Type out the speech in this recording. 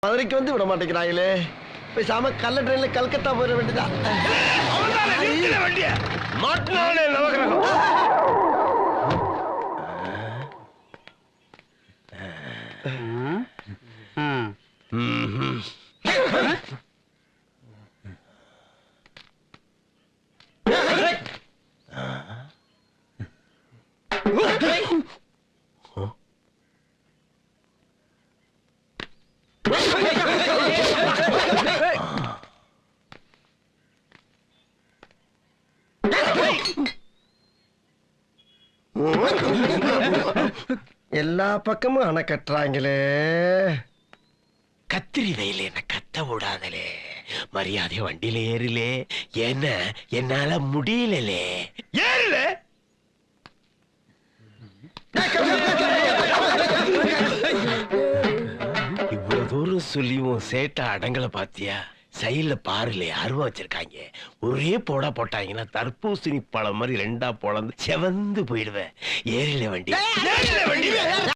மதுரைக்கு வந்து விட மாட்டேங்கிறாங்களே. பேசாம கள்ள ட்ரெயின்ல கல்கத்தா போயிட வேண்டியதா. வண்டிய மாட்டினாலே நவகிரகம். எல்லா பக்கமும் அணை கட்டுறாங்களே. கத்திரி வெயில என்ன கத்த விடாதலே. மரியாதைய வண்டியில ஏறலே. என்ன என்னால முடியலலே. ஏறல. இவ்வளவு தூரம் சொல்லியும் சேட்டை அடங்கல பாத்தியா? சைடுல பாருல அருவா வச்சிருக்காங்க. ஒரே போடா போட்டாங்கன்னா தர்பூசணி பழம் மாதிரி ரெண்டா பொழந்து செவந்து போயிடுவேன். ஏறில வண்டி.